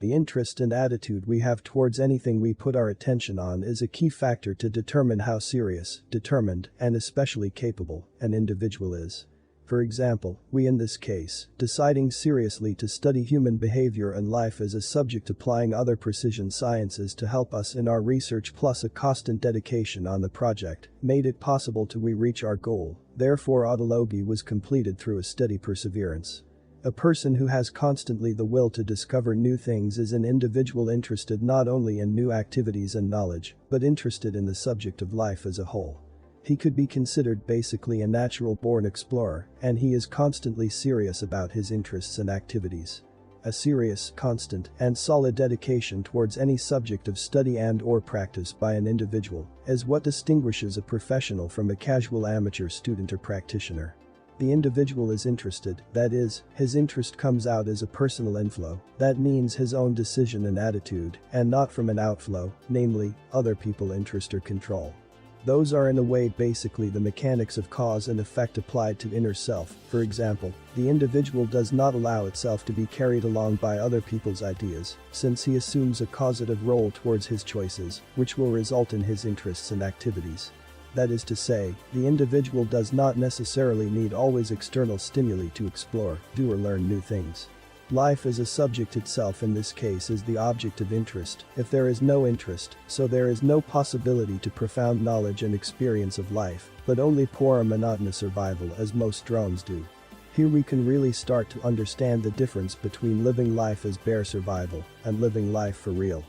The interest and attitude we have towards anything we put our attention on is a key factor to determine how serious, determined, and especially capable an individual is. For example, we in this case, deciding seriously to study human behavior and life as a subject applying other precision sciences to help us in our research plus a constant dedication on the project, made it possible to we reach our goal, therefore Autologie was completed through a steady perseverance. A person who has constantly the will to discover new things is an individual interested not only in new activities and knowledge, but interested in the subject of life as a whole. He could be considered basically a natural-born explorer, and he is constantly serious about his interests and activities. A serious, constant, and solid dedication towards any subject of study and/or practice by an individual is what distinguishes a professional from a casual amateur student or practitioner. The individual is interested, that is, his interest comes out as a personal inflow, that means his own decision and attitude, and not from an outflow, namely, other people's interest or control. Those are in a way basically the mechanics of cause and effect applied to inner self. For example, the individual does not allow itself to be carried along by other people's ideas, since he assumes a causative role towards his choices, which will result in his interests and activities. That is to say, the individual does not necessarily need always external stimuli to explore, do or learn new things. Life as a subject itself in this case is the object of interest. If there is no interest, so there is no possibility to profound knowledge and experience of life, but only poor and monotonous survival as most drones do. Here we can really start to understand the difference between living life as bare survival and living life for real.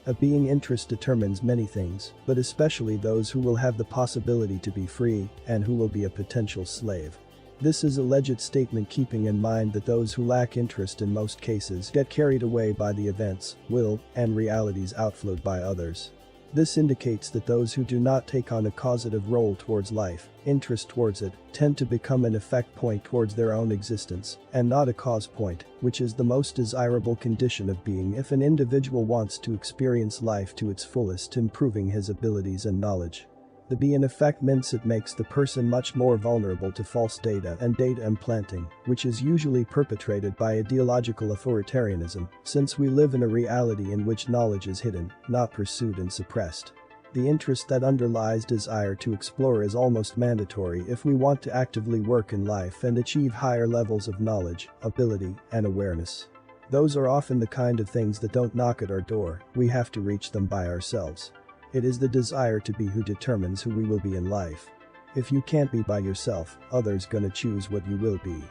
A being interest determines many things, but especially those who will have the possibility to be free and who will be a potential slave. This is a legit statement keeping in mind that those who lack interest in most cases get carried away by the events, will, and realities outflowed by others. This indicates that those who do not take on a causative role towards life, interest towards it, tend to become an effect point towards their own existence, and not a cause point, which is the most desirable condition of being if an individual wants to experience life to its fullest, improving his abilities and knowledge. The be in effect means it makes the person much more vulnerable to false data and data implanting, which is usually perpetrated by ideological authoritarianism, since we live in a reality in which knowledge is hidden, not pursued and suppressed. The interest that underlies desire to explore is almost mandatory if we want to actively work in life and achieve higher levels of knowledge, ability, and awareness. Those are often the kind of things that don't knock at our door, we have to reach them by ourselves. It is the desire to be who determines who we will be in life. If you can't be by yourself, others gonna choose what you will be.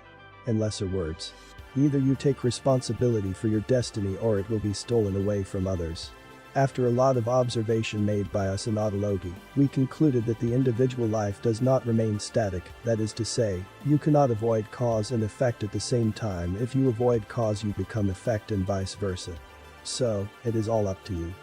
In lesser words, either you take responsibility for your destiny or it will be stolen away from others. After a lot of observation made by us in Autologie, we concluded that the individual life does not remain static, that is to say, you cannot avoid cause and effect at the same time. If you avoid cause you become effect and vice versa. So, it is all up to you.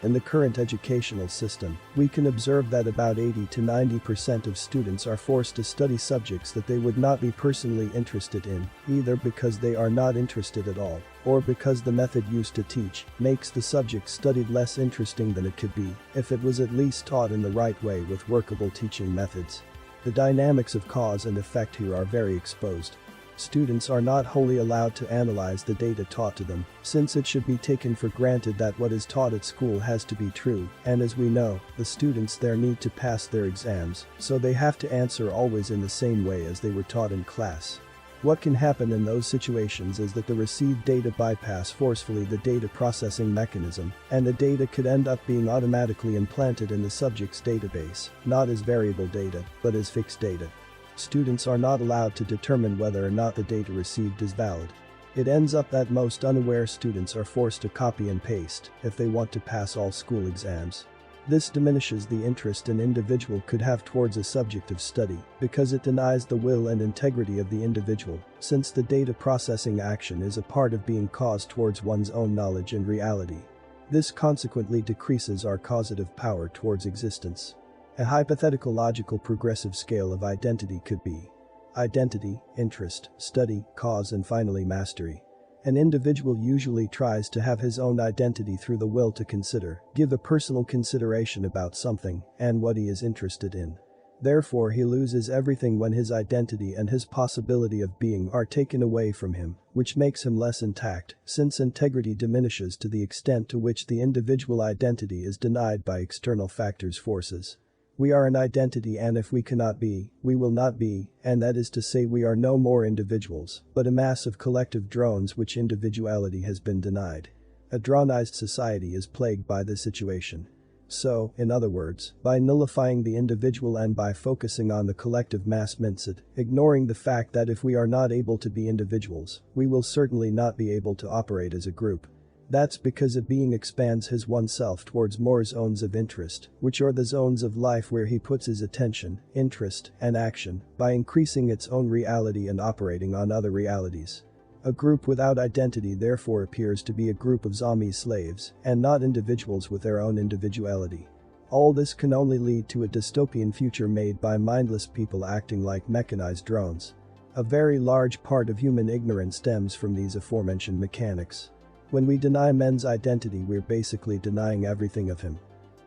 In the current educational system, we can observe that about 80 to 90% of students are forced to study subjects that they would not be personally interested in, either because they are not interested at all, or because the method used to teach makes the subject studied less interesting than it could be if it was at least taught in the right way with workable teaching methods. The dynamics of cause and effect here are very exposed. Students are not wholly allowed to analyze the data taught to them, since it should be taken for granted that what is taught at school has to be true, and as we know, the students there need to pass their exams, so they have to answer always in the same way as they were taught in class. What can happen in those situations is that the received data bypass forcefully the data processing mechanism, and the data could end up being automatically implanted in the subject's database, not as variable data, but as fixed data. Students are not allowed to determine whether or not the data received is valid. It ends up that most unaware students are forced to copy and paste if they want to pass all school exams. This diminishes the interest an individual could have towards a subject of study because it denies the will and integrity of the individual, since the data processing action is a part of being caused towards one's own knowledge and reality. This consequently decreases our causative power towards existence. A hypothetical logical progressive scale of identity could be identity, interest, study, cause, and finally mastery. An individual usually tries to have his own identity through the will to consider, give a personal consideration about something, and what he is interested in. Therefore he loses everything when his identity and his possibility of being are taken away from him, which makes him less intact, since integrity diminishes to the extent to which the individual identity is denied by external factors forces. We are an identity, and if we cannot be, we will not be, and that is to say we are no more individuals, but a mass of collective drones which individuality has been denied. A dronized society is plagued by this situation. So, in other words, by nullifying the individual and by focusing on the collective mass mindset, ignoring the fact that if we are not able to be individuals, we will certainly not be able to operate as a group. That's because a being expands his oneself towards more zones of interest, which are the zones of life where he puts his attention, interest, and action, by increasing its own reality and operating on other realities. A group without identity therefore appears to be a group of zombie slaves, and not individuals with their own individuality. All this can only lead to a dystopian future made by mindless people acting like mechanized drones. A very large part of human ignorance stems from these aforementioned mechanics. When we deny men's identity, we're basically denying everything of him.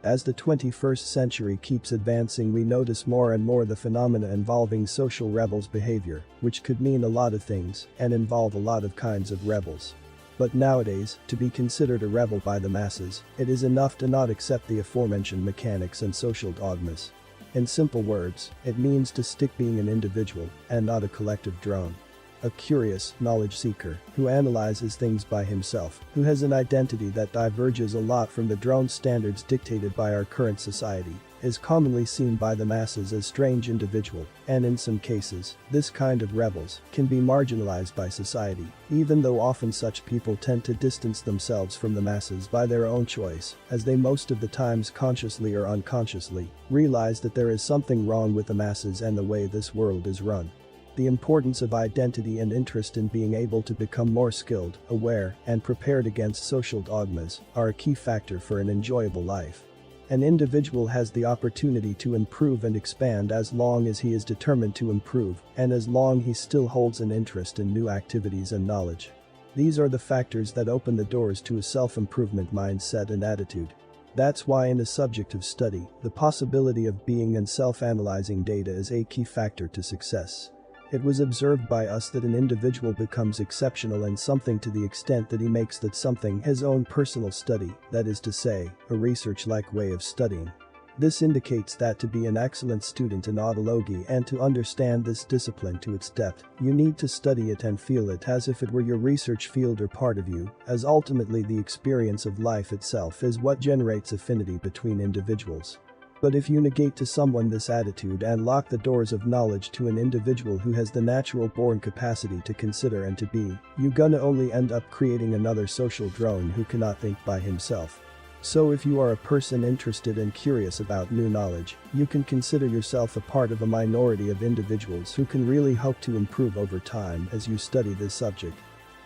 As the 21st century keeps advancing, we notice more and more the phenomena involving social rebels behavior, which could mean a lot of things and involve a lot of kinds of rebels. But nowadays, to be considered a rebel by the masses, it is enough to not accept the aforementioned mechanics and social dogmas. In simple words, it means to stick being an individual and not a collective drone. A curious, knowledge seeker, who analyzes things by himself, who has an identity that diverges a lot from the drone standards dictated by our current society, is commonly seen by the masses as strange individual, and in some cases, this kind of rebels can be marginalized by society, even though often such people tend to distance themselves from the masses by their own choice, as they most of the times consciously or unconsciously realize that there is something wrong with the masses and the way this world is run. The importance of identity and interest in being able to become more skilled, aware, and prepared against social dogmas are a key factor for an enjoyable life. An individual has the opportunity to improve and expand as long as he is determined to improve, and as long he still holds an interest in new activities and knowledge. These are the factors that open the doors to a self-improvement mindset and attitude. That's why in a subject of study, the possibility of being and self-analyzing data is a key factor to success. It was observed by us that an individual becomes exceptional in something to the extent that he makes that something his own personal study, that is to say, a research-like way of studying. This indicates that to be an excellent student in Autologie and to understand this discipline to its depth, you need to study it and feel it as if it were your research field or part of you, as ultimately the experience of life itself is what generates affinity between individuals. But if you negate to someone this attitude and lock the doors of knowledge to an individual who has the natural born capacity to consider and to be, you gonna only end up creating another social drone who cannot think by himself. So if you are a person interested and curious about new knowledge, you can consider yourself a part of a minority of individuals who can really hope to improve over time as you study this subject.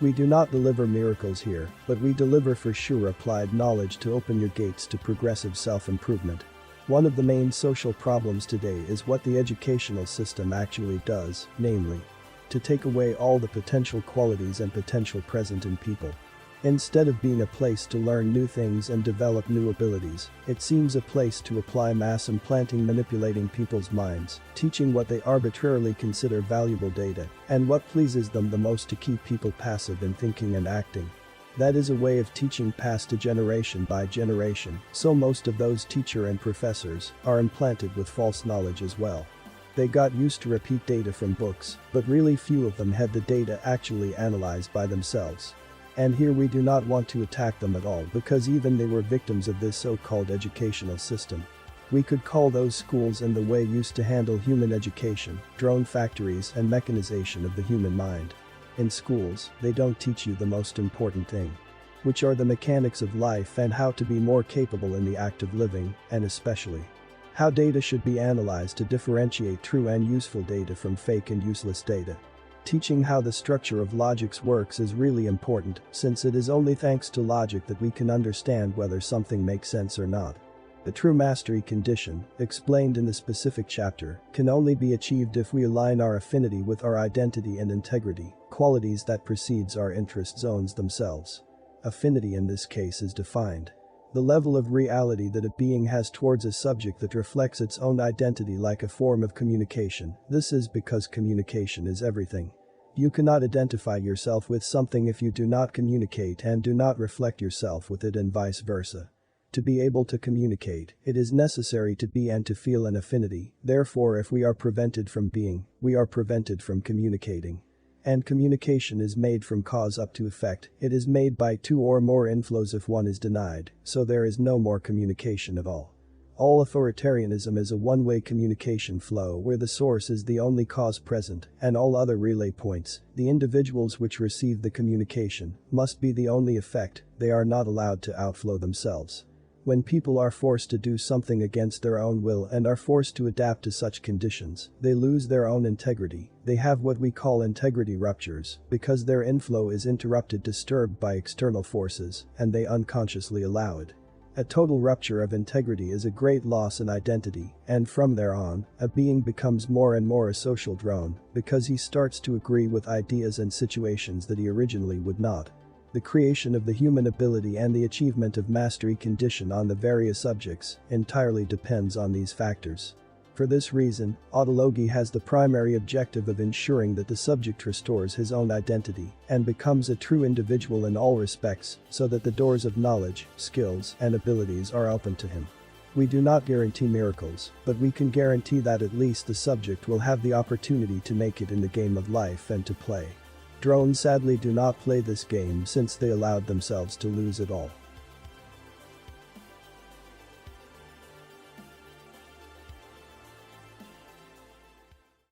We do not deliver miracles here, but we deliver for sure applied knowledge to open your gates to progressive self-improvement. One of the main social problems today is what the educational system actually does, namely, to take away all the potential qualities and potential present in people. Instead of being a place to learn new things and develop new abilities, it seems a place to apply mass implanting, manipulating people's minds, teaching what they arbitrarily consider valuable data, and what pleases them the most to keep people passive in thinking and acting. That is a way of teaching passed to generation by generation, so most of those teachers and professors are implanted with false knowledge as well. They got used to repeat data from books, but really few of them had the data actually analyzed by themselves. And here we do not want to attack them at all because even they were victims of this so-called educational system. We could call those schools and the way used to handle human education, drone factories and mechanization of the human mind. In schools, they don't teach you the most important thing, which are the mechanics of life and how to be more capable in the act of living, and especially how data should be analyzed to differentiate true and useful data from fake and useless data. Teaching how the structure of logics works is really important, since it is only thanks to logic that we can understand whether something makes sense or not. The true mastery condition, explained in the specific chapter, can only be achieved if we align our affinity with our identity and integrity, qualities that precedes our interest zones themselves. Affinity in this case is defined. The level of reality that a being has towards a subject that reflects its own identity like a form of communication. This is because communication is everything. You cannot identify yourself with something if you do not communicate and do not reflect yourself with it and vice versa. To be able to communicate, it is necessary to be and to feel an affinity, therefore if we are prevented from being, we are prevented from communicating. And communication is made from cause up to effect, it is made by two or more inflows if one is denied, so there is no more communication at all. All authoritarianism is a one-way communication flow where the source is the only cause present, and all other relay points, the individuals which receive the communication, must be the only effect, they are not allowed to outflow themselves. When people are forced to do something against their own will and are forced to adapt to such conditions, they lose their own integrity, they have what we call integrity ruptures, because their inflow is interrupted, disturbed by external forces, and they unconsciously allow it. A total rupture of integrity is a great loss in identity, and from there on, a being becomes more and more a social drone, because he starts to agree with ideas and situations that he originally would not. The creation of the human ability and the achievement of mastery condition on the various subjects entirely depends on these factors. For this reason, Autologie has the primary objective of ensuring that the subject restores his own identity and becomes a true individual in all respects, so that the doors of knowledge, skills, and abilities are open to him. We do not guarantee miracles, but we can guarantee that at least the subject will have the opportunity to make it in the game of life and to play. Drones sadly do not play this game since they allowed themselves to lose it all.